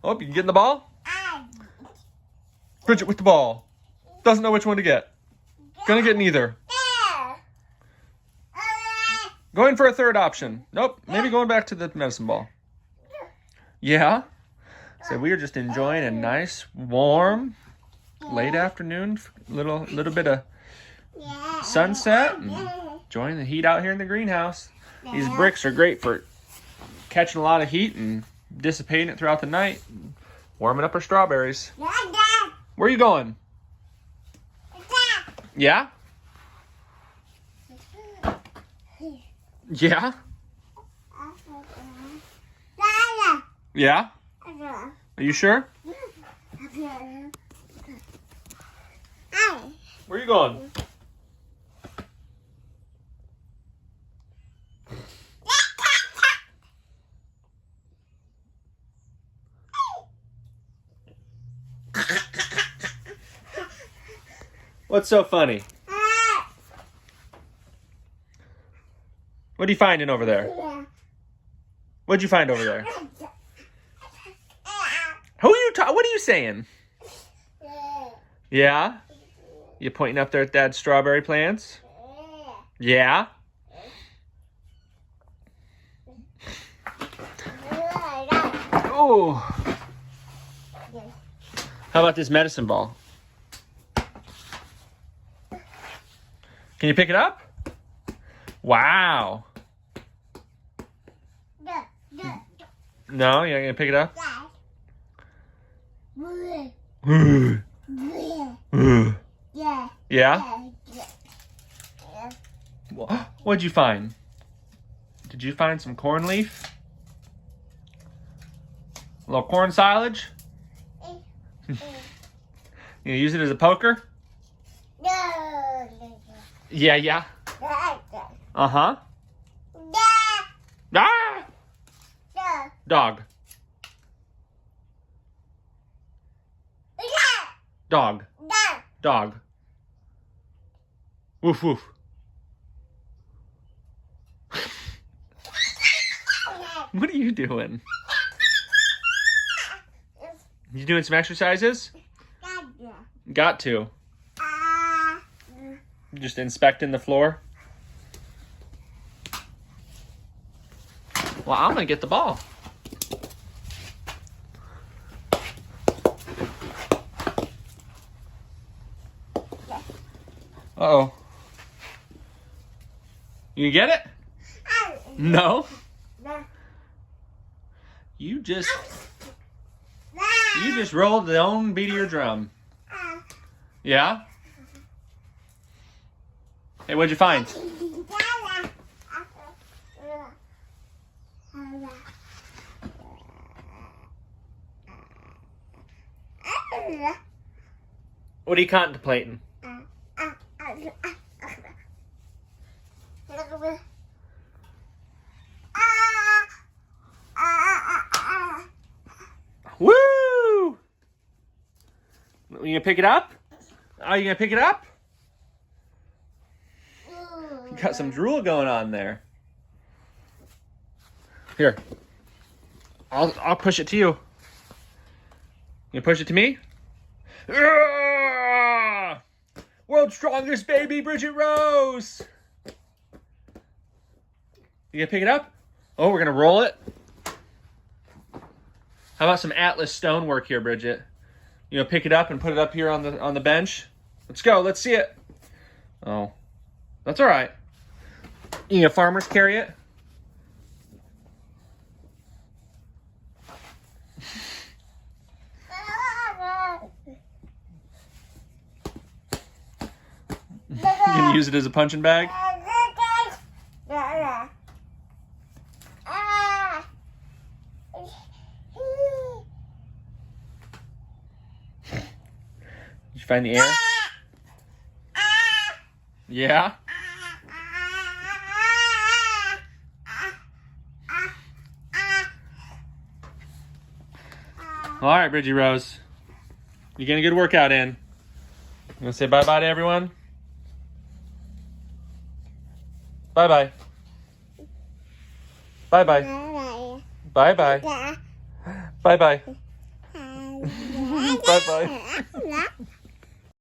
Oh, you getting the ball? Bridgette with the ball. Doesn't know which one to get. Gonna get neither. Going for a third option. Nope, maybe going back to the medicine ball. Yeah. So we are just enjoying a nice, warm, late afternoon, little bit of sunset, and enjoying the heat out here in the greenhouse. These bricks are great for catching a lot of heat and dissipating it throughout the night, warming up our strawberries. Where are you going? Yeah? Yeah? Yeah? Are you sure? Where are you going? What's so funny? What are you finding over there? What'd you find over there? Who are you what are you saying? Yeah? You pointing up there at Dad's strawberry plants? Yeah? Oh. How about this medicine ball? Can you pick it up? Wow. No, you're not gonna pick it up? Yeah? What'd you find? Did you find some corn leaf? A little corn silage? You gonna use it as a poker? Yeah. Uh-huh. Ah! Dog. Dog. Dog. Woof woof. What are you doing? You doing some exercises? Got to. Just inspecting the floor. Well, I'm gonna get the ball. Uh-oh. You get it? No? You just rolled the own beat of your drum. Yeah? Hey, what'd you find? What are you contemplating? Woo! You gonna pick it up? Are you gonna pick it up? You got some drool going on there. Here. I'll push it to you. You push it to me? World's strongest baby, Bridgette Rose! You gonna pick it up? Oh, we're gonna roll it. How about some Atlas stonework here, Bridgette? You gonna pick it up and put it up here on the bench? Let's go, let's see it. Oh, that's all right. You gonna farmers carry it? You can use it as a punching bag? Did you find the air? Yeah? All right, Bridgette Rose. You getting a good workout in? You gonna say bye-bye to everyone? Bye-bye. Bye-bye. Bye-bye. Bye-bye. Bye-bye.